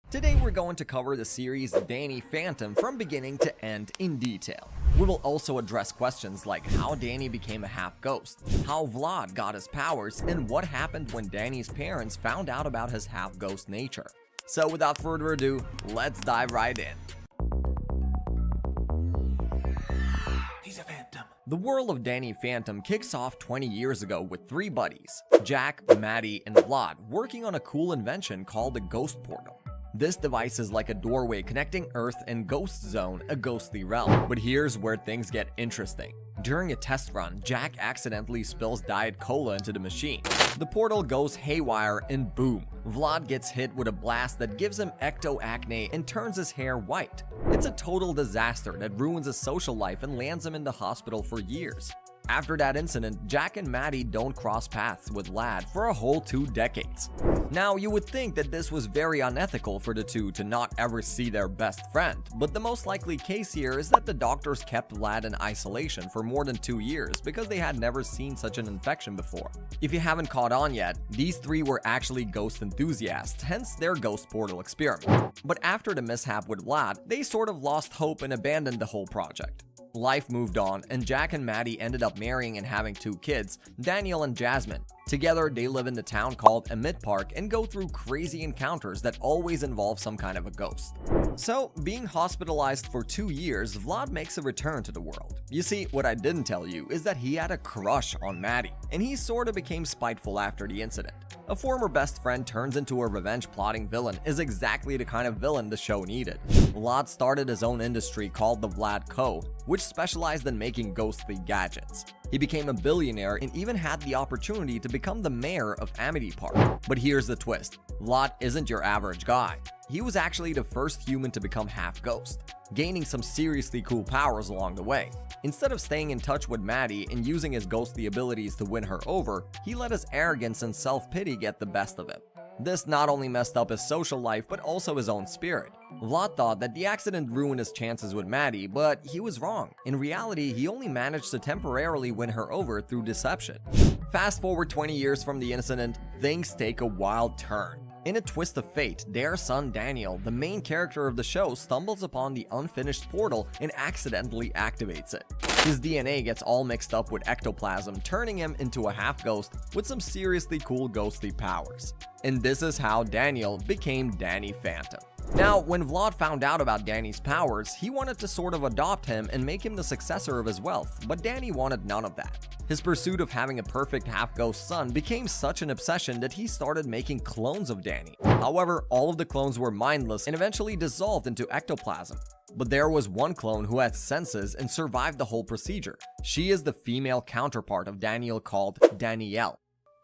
Today we're going to cover the series Danny Phantom from beginning to end in detail. We will also address questions like how Danny became a half-ghost, how Vlad got his powers, and what happened when Danny's parents found out about his half-ghost nature. So without further ado, let's dive right in. He's a phantom. The world of Danny Phantom kicks off 20 years ago with three buddies, Jack, Maddie, and Vlad, working on a cool invention called the Ghost Portal. This device is like a doorway connecting Earth and Ghost Zone, a ghostly realm. But here's where things get interesting. During a test run, Jack accidentally spills Diet Cola into the machine. The portal goes haywire and boom, Vlad gets hit with a blast that gives him ectoacne and turns his hair white. It's a total disaster that ruins his social life and lands him in the hospital for years. After that incident, Jack and Maddie don't cross paths with Vlad for a whole 2 decades. Now, you would think that this was very unethical for the two to not ever see their best friend, but the most likely case here is that the doctors kept Vlad in isolation for more than 2 years because they had never seen such an infection before. If you haven't caught on yet, these three were actually ghost enthusiasts, hence their ghost portal experiment. But after the mishap with Vlad, they sort of lost hope and abandoned the whole project. Life moved on, and Jack and Maddie ended up marrying and having 2 kids, Daniel and Jasmine. Together, they live in the town called Emmett Park and go through crazy encounters that always involve some kind of a ghost. So, being hospitalized for 2 years, Vlad makes a return to the world. You see, what I didn't tell you is that he had a crush on Maddie, and he sorta became spiteful after the incident. A former best friend turns into a revenge-plotting villain is exactly the kind of villain the show needed. Vlad started his own industry called the Vlad Co., which specialized in making ghostly gadgets. He became a billionaire and even had the opportunity to become the mayor of Amity Park. But here's the twist. Vlad isn't your average guy. He was actually the first human to become half-ghost, gaining some seriously cool powers along the way. Instead of staying in touch with Maddie and using his ghostly abilities to win her over, he let his arrogance and self-pity get the best of him. This not only messed up his social life, but also his own spirit. Vlad thought that the accident ruined his chances with Maddie, but he was wrong. In reality, he only managed to temporarily win her over through deception. Fast forward 20 years from the incident, things take a wild turn. In a twist of fate, their son Daniel, the main character of the show, stumbles upon the unfinished portal and accidentally activates it. His DNA gets all mixed up with ectoplasm, turning him into a half-ghost with some seriously cool ghostly powers. And this is how Daniel became Danny Phantom. Now, when Vlad found out about Danny's powers, he wanted to sort of adopt him and make him the successor of his wealth, but Danny wanted none of that. His pursuit of having a perfect half-ghost son became such an obsession that he started making clones of Danny. However, all of the clones were mindless and eventually dissolved into ectoplasm. But there was one clone who had senses and survived the whole procedure. She is the female counterpart of Daniel called Danielle.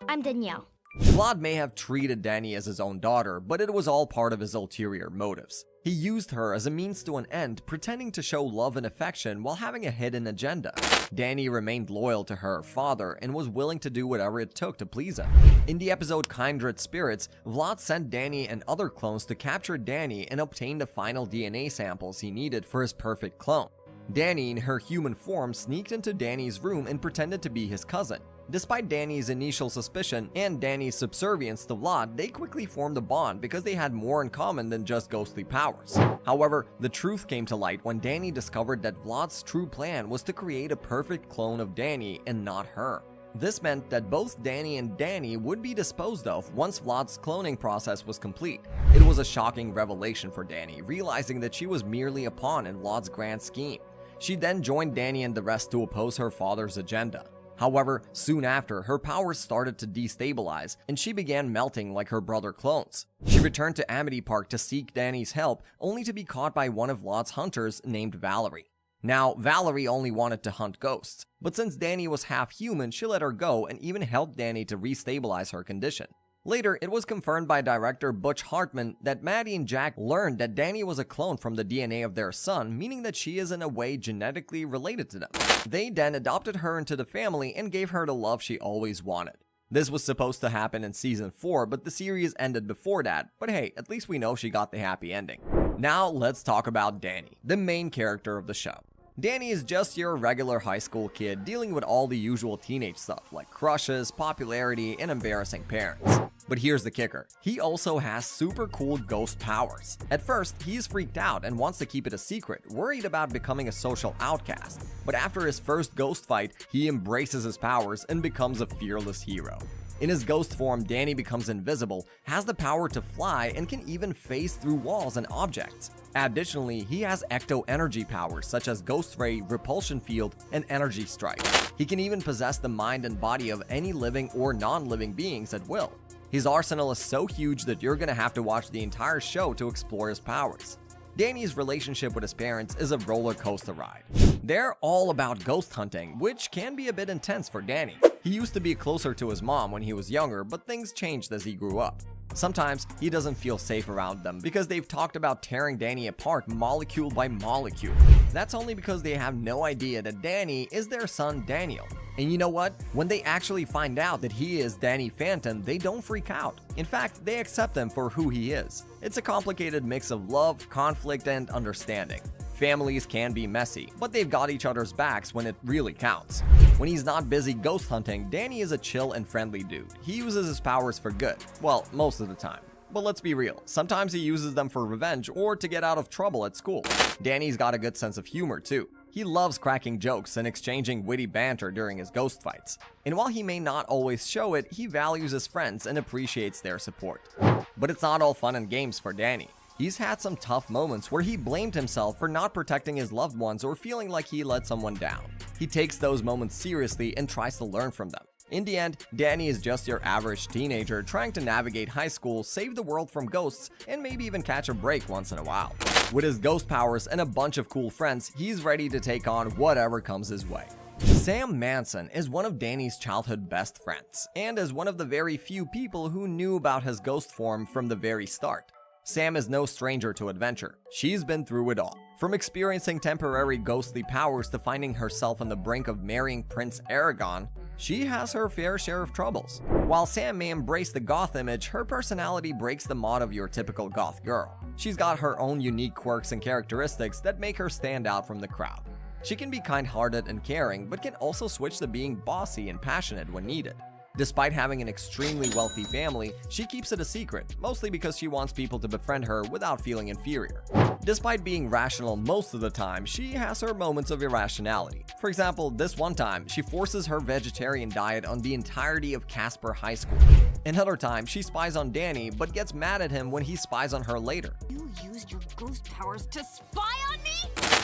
I'm Danielle. Vlad may have treated Danny as his own daughter, but it was all part of his ulterior motives. He used her as a means to an end, pretending to show love and affection while having a hidden agenda. Danny remained loyal to her father and was willing to do whatever it took to please him. In the episode Kindred Spirits, Vlad sent Danny and other clones to capture Danny and obtain the final DNA samples he needed for his perfect clone. Danny, in her human form, sneaked into Danny's room and pretended to be his cousin. Despite Danny's initial suspicion and Danny's subservience to Vlad, they quickly formed a bond because they had more in common than just ghostly powers. However, the truth came to light when Danny discovered that Vlad's true plan was to create a perfect clone of Danny and not her. This meant that both Danny and Danny would be disposed of once Vlad's cloning process was complete. It was a shocking revelation for Danny, realizing that she was merely a pawn in Vlad's grand scheme. She then joined Danny and the rest to oppose her father's agenda. However, soon after, her powers started to destabilize, and she began melting like her brother clones. She returned to Amity Park to seek Danny's help, only to be caught by one of Vlad's hunters named Valerie. Now, Valerie only wanted to hunt ghosts, but since Danny was half human, she let her go and even helped Danny to restabilize her condition. Later, it was confirmed by director Butch Hartman that Maddie and Jack learned that Danny was a clone from the DNA of their son, meaning that she is in a way genetically related to them. They then adopted her into the family and gave her the love she always wanted. This was supposed to happen in season 4, but the series ended before that, but hey, at least we know she got the happy ending. Now let's talk about Danny, the main character of the show. Danny is just your regular high school kid dealing with all the usual teenage stuff like crushes, popularity, and embarrassing parents. But here's the kicker, he also has super cool ghost powers. At first, he's freaked out and wants to keep it a secret, worried about becoming a social outcast. But after his first ghost fight, he embraces his powers and becomes a fearless hero. In his ghost form, Danny becomes invisible, has the power to fly, and can even phase through walls and objects. Additionally, he has ecto-energy powers such as Ghost Ray, Repulsion Field, and Energy Strike. He can even possess the mind and body of any living or non-living beings at will. His arsenal is so huge that you're gonna have to watch the entire show to explore his powers. Danny's relationship with his parents is a roller coaster ride. They're all about ghost hunting, which can be a bit intense for Danny. He used to be closer to his mom when he was younger, but things changed as he grew up. Sometimes he doesn't feel safe around them because they've talked about tearing Danny apart molecule by molecule. That's only because they have no idea that Danny is their son Daniel. And you know what? When they actually find out that he is Danny Phantom, they don't freak out. In fact, they accept him for who he is. It's a complicated mix of love, conflict, and understanding. Families can be messy, but they've got each other's backs when it really counts. When he's not busy ghost hunting, Danny is a chill and friendly dude. He uses his powers for good. Well, most of the time. But let's be real, sometimes he uses them for revenge or to get out of trouble at school. Danny's got a good sense of humor too. He loves cracking jokes and exchanging witty banter during his ghost fights. And while he may not always show it, he values his friends and appreciates their support. But it's not all fun and games for Danny. He's had some tough moments where he blamed himself for not protecting his loved ones or feeling like he let someone down. He takes those moments seriously and tries to learn from them. In the end, Danny is just your average teenager trying to navigate high school, save the world from ghosts, and maybe even catch a break once in a while. With his ghost powers and a bunch of cool friends, he's ready to take on whatever comes his way. Sam Manson is one of Danny's childhood best friends, and is one of the very few people who knew about his ghost form from the very start. Sam is no stranger to adventure. She's been through it all. From experiencing temporary ghostly powers to finding herself on the brink of marrying Prince Aragon, she has her fair share of troubles. While Sam may embrace the goth image, her personality breaks the mold of your typical goth girl. She's got her own unique quirks and characteristics that make her stand out from the crowd. She can be kind-hearted and caring, but can also switch to being bossy and passionate when needed. Despite having an extremely wealthy family, she keeps it a secret, mostly because she wants people to befriend her without feeling inferior. Despite being rational most of the time, she has her moments of irrationality. For example, this one time, she forces her vegetarian diet on the entirety of Casper High School. Another time, she spies on Danny, but gets mad at him when he spies on her later. You used your ghost powers to spy on me?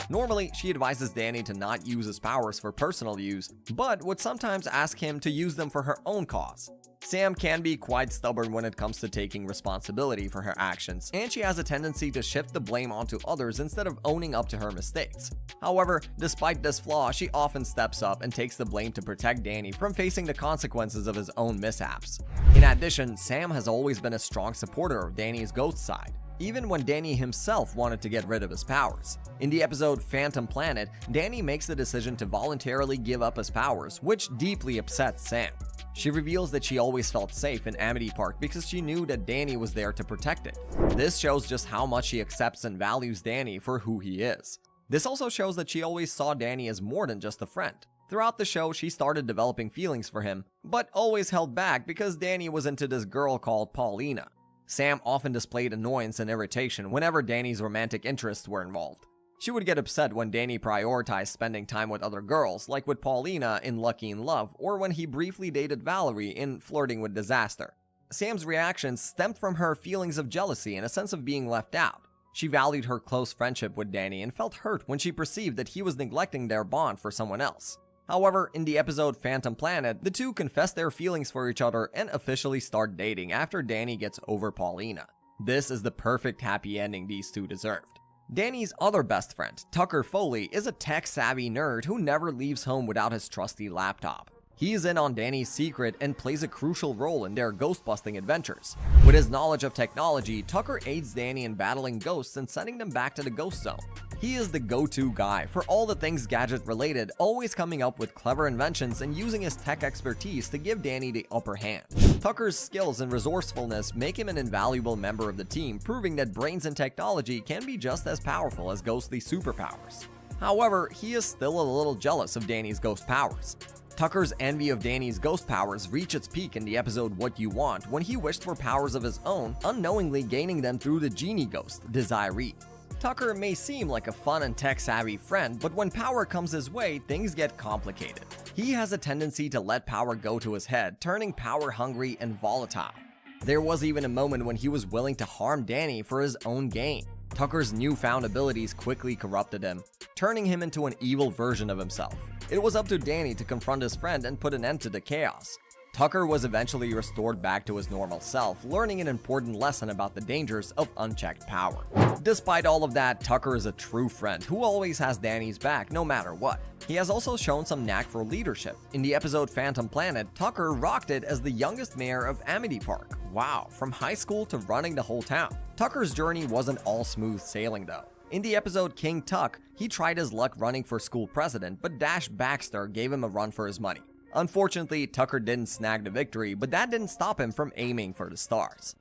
Normally, she advises Danny to not use his powers for personal use, but would sometimes ask him to use them for her own cause. Sam can be quite stubborn when it comes to taking responsibility for her actions, and she has a tendency to shift the blame onto others instead of owning up to her mistakes. However, despite this flaw, she often steps up and takes the blame to protect Danny from facing the consequences of his own mishaps. In addition, Sam has always been a strong supporter of Danny's ghost side, even when Danny himself wanted to get rid of his powers. In the episode Phantom Planet, Danny makes the decision to voluntarily give up his powers, which deeply upsets Sam. She reveals that she always felt safe in Amity Park because she knew that Danny was there to protect it. This shows just how much she accepts and values Danny for who he is. This also shows that she always saw Danny as more than just a friend. Throughout the show, she started developing feelings for him, but always held back because Danny was into this girl called Paulina. Sam often displayed annoyance and irritation whenever Danny's romantic interests were involved. She would get upset when Danny prioritized spending time with other girls, like with Paulina in Lucky in Love, or when he briefly dated Valerie in Flirting with Disaster. Sam's reactions stemmed from her feelings of jealousy and a sense of being left out. She valued her close friendship with Danny and felt hurt when she perceived that he was neglecting their bond for someone else. However, in the episode Phantom Planet, the two confess their feelings for each other and officially start dating after Danny gets over Paulina. This is the perfect happy ending these two deserved. Danny's other best friend, Tucker Foley, is a tech-savvy nerd who never leaves home without his trusty laptop. He's in on Danny's secret and plays a crucial role in their ghost-busting adventures. With his knowledge of technology, Tucker aids Danny in battling ghosts and sending them back to the ghost zone. He is the go-to guy for all the things gadget-related, always coming up with clever inventions and using his tech expertise to give Danny the upper hand. Tucker's skills and resourcefulness make him an invaluable member of the team, proving that brains and technology can be just as powerful as ghostly superpowers. However, he is still a little jealous of Danny's ghost powers. Tucker's envy of Danny's ghost powers reached its peak in the episode What You Want when he wished for powers of his own, unknowingly gaining them through the genie ghost, Desiree. Tucker may seem like a fun and tech-savvy friend, but when power comes his way, things get complicated. He has a tendency to let power go to his head, turning power-hungry and volatile. There was even a moment when he was willing to harm Danny for his own gain. Tucker's newfound abilities quickly corrupted him, turning him into an evil version of himself. It was up to Danny to confront his friend and put an end to the chaos. Tucker was eventually restored back to his normal self, learning an important lesson about the dangers of unchecked power. Despite all of that, Tucker is a true friend who always has Danny's back no matter what. He has also shown some knack for leadership. In the episode Phantom Planet, Tucker rocked it as the youngest mayor of Amity Park. Wow, from high school to running the whole town. Tucker's journey wasn't all smooth sailing though. In the episode King Tuck, he tried his luck running for school president, but Dash Baxter gave him a run for his money. Unfortunately, Tucker didn't snag the victory, but that didn't stop him from aiming for the stars.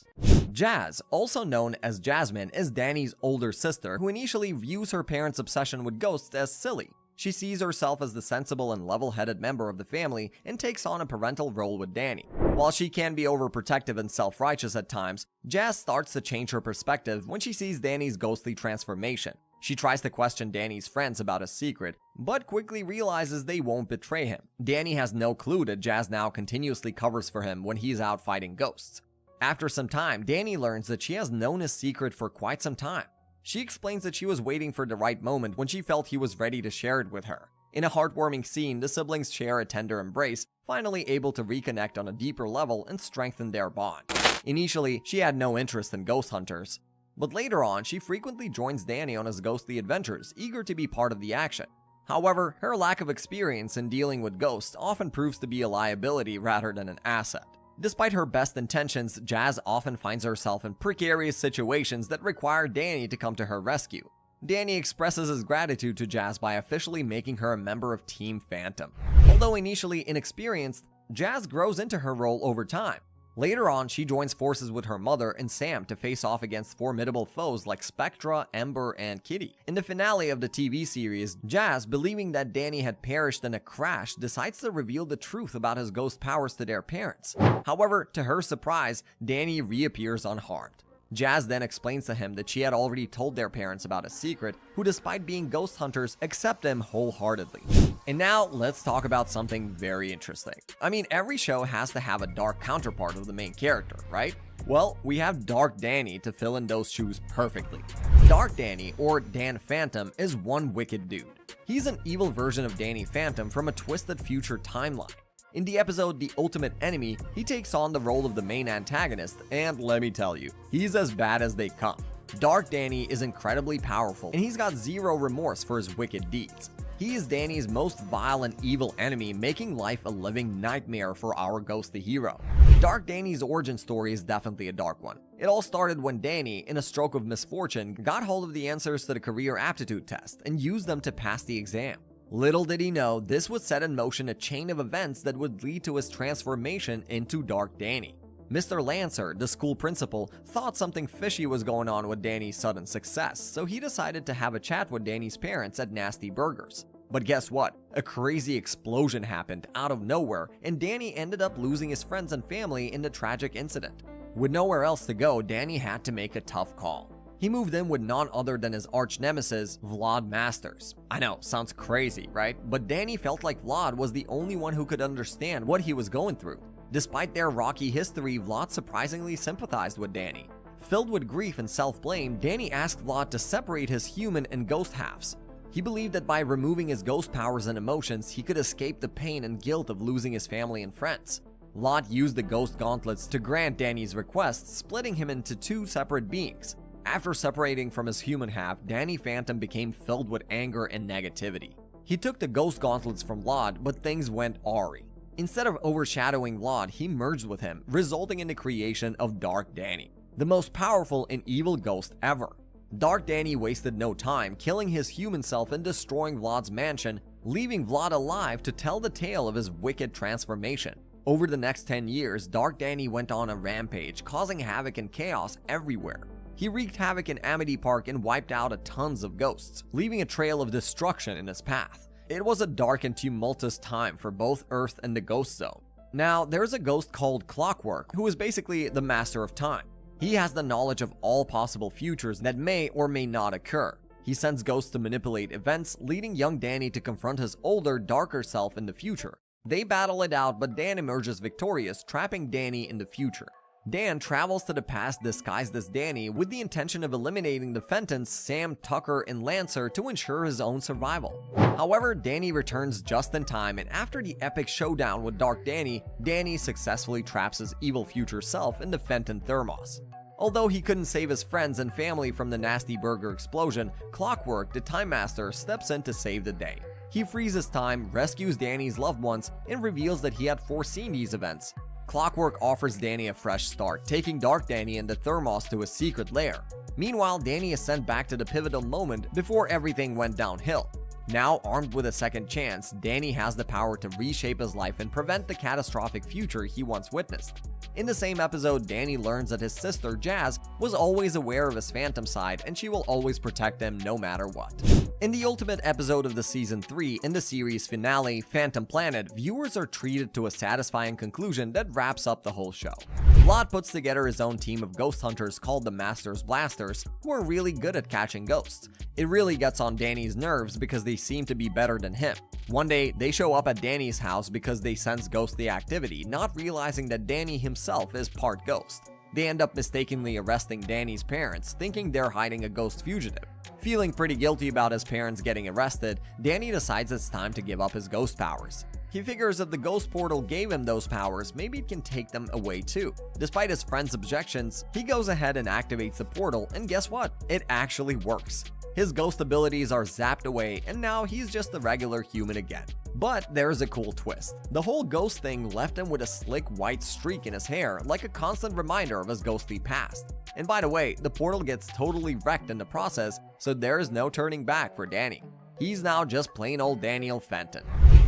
Jazz, also known as Jasmine, is Danny's older sister who initially views her parents' obsession with ghosts as silly. She sees herself as the sensible and level-headed member of the family and takes on a parental role with Danny. While she can be overprotective and self-righteous at times, Jazz starts to change her perspective when she sees Danny's ghostly transformation. She tries to question Danny's friends about his secret, but quickly realizes they won't betray him. Danny has no clue that Jazz now continuously covers for him when he's out fighting ghosts. After some time, Danny learns that she has known his secret for quite some time. She explains that she was waiting for the right moment when she felt he was ready to share it with her. In a heartwarming scene, the siblings share a tender embrace, finally able to reconnect on a deeper level and strengthen their bond. Initially, she had no interest in ghost hunters, but later on, she frequently joins Danny on his ghostly adventures, eager to be part of the action. However, her lack of experience in dealing with ghosts often proves to be a liability rather than an asset. Despite her best intentions, Jazz often finds herself in precarious situations that require Danny to come to her rescue. Danny expresses his gratitude to Jazz by officially making her a member of Team Phantom. Although initially inexperienced, Jazz grows into her role over time. Later on, she joins forces with her mother and Sam to face off against formidable foes like Spectra, Ember, and Kitty. In the finale of the TV series, Jazz, believing that Danny had perished in a crash, decides to reveal the truth about his ghost powers to their parents. However, to her surprise, Danny reappears unharmed. Jazz then explains to him that she had already told their parents about a secret, who despite being ghost hunters, accept them wholeheartedly. And now, let's talk about something very interesting. I mean, every show has to have a dark counterpart of the main character, right? Well, we have Dark Danny to fill in those shoes perfectly. Dark Danny, or Dan Phantom, is one wicked dude. He's an evil version of Danny Phantom from a twisted future timeline. In the episode The Ultimate Enemy, he takes on the role of the main antagonist, and let me tell you, he's as bad as they come. Dark Danny is incredibly powerful, and he's got zero remorse for his wicked deeds. He is Danny's most vile and evil enemy, making life a living nightmare for our ghostly hero. Dark Danny's origin story is definitely a dark one. It all started when Danny, in a stroke of misfortune, got hold of the answers to the career aptitude test and used them to pass the exam. Little did he know, this would set in motion a chain of events that would lead to his transformation into Dark Danny. Mr. Lancer, the school principal, thought something fishy was going on with Danny's sudden success, so he decided to have a chat with Danny's parents at Nasty Burgers. But guess what? A crazy explosion happened out of nowhere, and Danny ended up losing his friends and family in the tragic incident. With nowhere else to go, Danny had to make a tough call. He moved in with none other than his arch nemesis, Vlad Masters. I know, sounds crazy, right? But Danny felt like Vlad was the only one who could understand what he was going through. Despite their rocky history, Vlad surprisingly sympathized with Danny. Filled with grief and self-blame, Danny asked Vlad to separate his human and ghost halves. He believed that by removing his ghost powers and emotions, he could escape the pain and guilt of losing his family and friends. Vlad used the ghost gauntlets to grant Danny's request, splitting him into two separate beings. After separating from his human half, Danny Phantom became filled with anger and negativity. He took the ghost gauntlets from Vlad, but things went awry. Instead of overshadowing Vlad, he merged with him, resulting in the creation of Dark Danny, the most powerful and evil ghost ever. Dark Danny wasted no time, killing his human self and destroying Vlad's mansion, leaving Vlad alive to tell the tale of his wicked transformation. Over the next 10 years, Dark Danny went on a rampage, causing havoc and chaos everywhere. He wreaked havoc in Amity Park and wiped out tons of ghosts, leaving a trail of destruction in his path. It was a dark and tumultuous time for both Earth and the Ghost Zone. Now, there's a ghost called Clockwork, who is basically the master of time. He has the knowledge of all possible futures that may or may not occur. He sends ghosts to manipulate events, leading young Danny to confront his older, darker self in the future. They battle it out, but Dan emerges victorious, trapping Danny in the future. Dan travels to the past disguised as Danny with the intention of eliminating the Fentons Sam, Tucker, and Lancer to ensure his own survival. However, Danny returns just in time, and after the epic showdown with Dark Danny, Danny successfully traps his evil future self in the Fenton Thermos. Although he couldn't save his friends and family from the nasty burger explosion, Clockwork, the Time Master, steps in to save the day. He freezes time, rescues Danny's loved ones, and reveals that he had foreseen these events. Clockwork offers Danny a fresh start, taking Dark Danny and the Thermos to a secret lair. Meanwhile, Danny is sent back to the pivotal moment before everything went downhill. Now, armed with a second chance, Danny has the power to reshape his life and prevent the catastrophic future he once witnessed. In the same episode, Danny learns that his sister, Jazz, was always aware of his phantom side and she will always protect him no matter what. In the ultimate episode of the season 3, in the series finale, Phantom Planet, viewers are treated to a satisfying conclusion that wraps up the whole show. Vlad puts together his own team of ghost hunters called the Masters Blasters, who are really good at catching ghosts. It really gets on Danny's nerves because they seem to be better than him. One day, they show up at Danny's house because they sense ghostly activity, not realizing that Danny himself is part ghost. They end up mistakenly arresting Danny's parents, thinking they're hiding a ghost fugitive. Feeling pretty guilty about his parents getting arrested, Danny decides it's time to give up his ghost powers. He figures if the ghost portal gave him those powers, maybe it can take them away too. Despite his friend's objections, he goes ahead and activates the portal, and guess what? It actually works. His ghost abilities are zapped away, and now he's just a regular human again. But there's a cool twist. The whole ghost thing left him with a slick white streak in his hair, like a constant reminder of his ghostly past. And by the way, the portal gets totally wrecked in the process, so there is no turning back for Danny. He's now just plain old Daniel Fenton.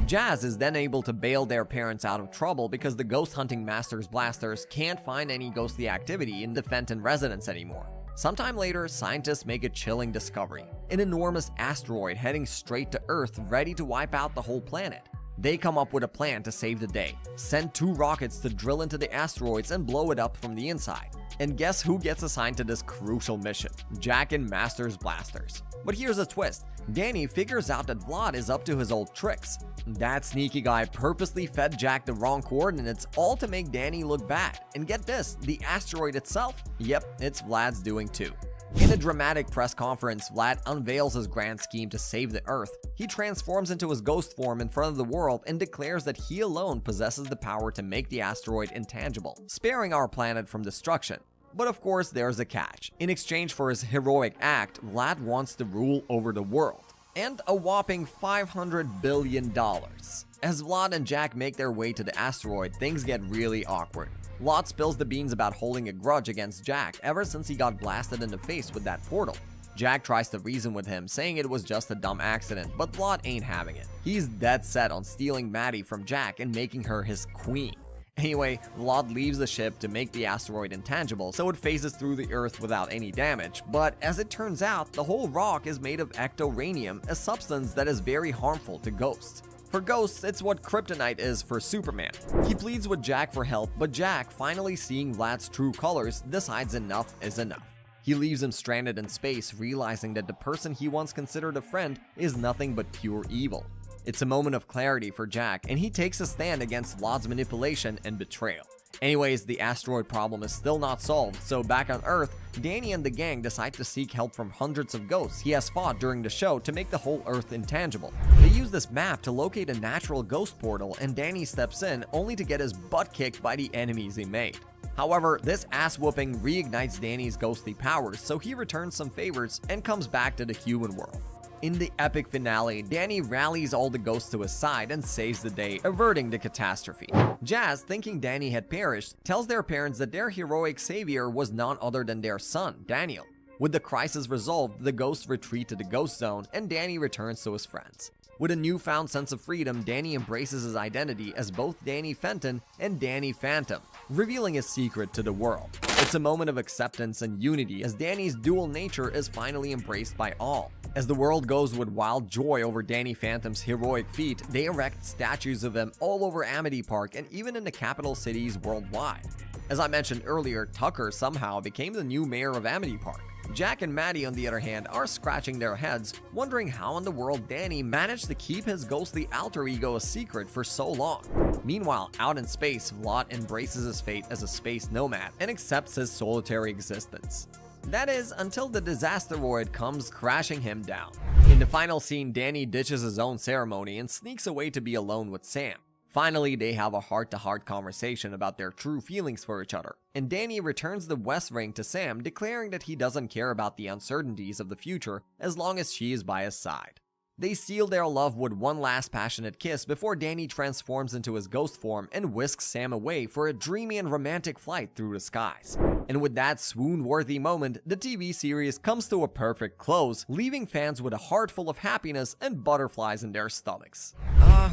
Jazz is then able to bail their parents out of trouble because the ghost hunting Masters Blasters can't find any ghostly activity in the Fenton residence anymore. Sometime later, scientists make a chilling discovery: an enormous asteroid heading straight to Earth, ready to wipe out the whole planet. They come up with a plan to save the day, send 2 rockets to drill into the asteroids and blow it up from the inside. And guess who gets assigned to this crucial mission? Jack and Masters Blasters. But here's a twist. Danny figures out that Vlad is up to his old tricks. That sneaky guy purposely fed Jack the wrong coordinates, all to make Danny look bad. And get this, the asteroid itself? Yep, it's Vlad's doing too. In a dramatic press conference, Vlad unveils his grand scheme to save the Earth. He transforms into his ghost form in front of the world and declares that he alone possesses the power to make the asteroid intangible, sparing our planet from destruction. But of course, there's a catch. In exchange for his heroic act, Vlad wants to rule over the world, and a whopping $500 billion. As Vlad and Jack make their way to the asteroid, things get really awkward. Vlad spills the beans about holding a grudge against Jack ever since he got blasted in the face with that portal. Jack tries to reason with him, saying it was just a dumb accident, but Vlad ain't having it. He's dead set on stealing Maddie from Jack and making her his queen. Anyway, Vlad leaves the ship to make the asteroid intangible so it phases through the Earth without any damage, but as it turns out, the whole rock is made of ectoranium, a substance that is very harmful to ghosts. For ghosts, it's what kryptonite is for Superman. He pleads with Jack for help, but Jack, finally seeing Vlad's true colors, decides enough is enough. He leaves him stranded in space, realizing that the person he once considered a friend is nothing but pure evil. It's a moment of clarity for Jack, and he takes a stand against Vlad's manipulation and betrayal. Anyways, the asteroid problem is still not solved, so back on Earth, Danny and the gang decide to seek help from hundreds of ghosts he has fought during the show to make the whole Earth intangible. They use this map to locate a natural ghost portal, and Danny steps in only to get his butt kicked by the enemies he made. However, this ass-whooping reignites Danny's ghostly powers, so he returns some favors and comes back to the human world. In the epic finale, Danny rallies all the ghosts to his side and saves the day, averting the catastrophe. Jazz, thinking Danny had perished, tells their parents that their heroic savior was none other than their son, Daniel. With the crisis resolved, the ghosts retreat to the ghost zone, and Danny returns to his friends. With a newfound sense of freedom, Danny embraces his identity as both Danny Fenton and Danny Phantom, revealing his secret to the world. It's a moment of acceptance and unity as Danny's dual nature is finally embraced by all. As the world goes with wild joy over Danny Phantom's heroic feat, they erect statues of him all over Amity Park and even in the capital cities worldwide. As I mentioned earlier, Tucker somehow became the new mayor of Amity Park. Jack and Maddie, on the other hand, are scratching their heads, wondering how in the world Danny managed to keep his ghostly alter ego a secret for so long. Meanwhile, out in space, Vlad embraces his fate as a space nomad and accepts his solitary existence. That is, until the disasteroid comes crashing him down. In the final scene, Danny ditches his own ceremony and sneaks away to be alone with Sam. Finally, they have a heart-to-heart conversation about their true feelings for each other, and Danny returns the West Ring to Sam, declaring that he doesn't care about the uncertainties of the future as long as she is by his side. They seal their love with one last passionate kiss before Danny transforms into his ghost form and whisks Sam away for a dreamy and romantic flight through the skies. And with that swoon-worthy moment, the TV series comes to a perfect close, leaving fans with a heart full of happiness and butterflies in their stomachs.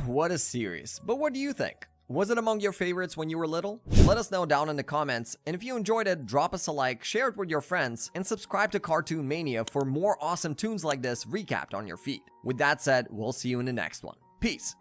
What a series. But what do you think? Was it among your favorites when you were little? Let us know down in the comments, and if you enjoyed it, drop us a like, share it with your friends, and subscribe to Cartoon Mania for more awesome tunes like this recapped on your feed. With that said, we'll see you in the next one. Peace!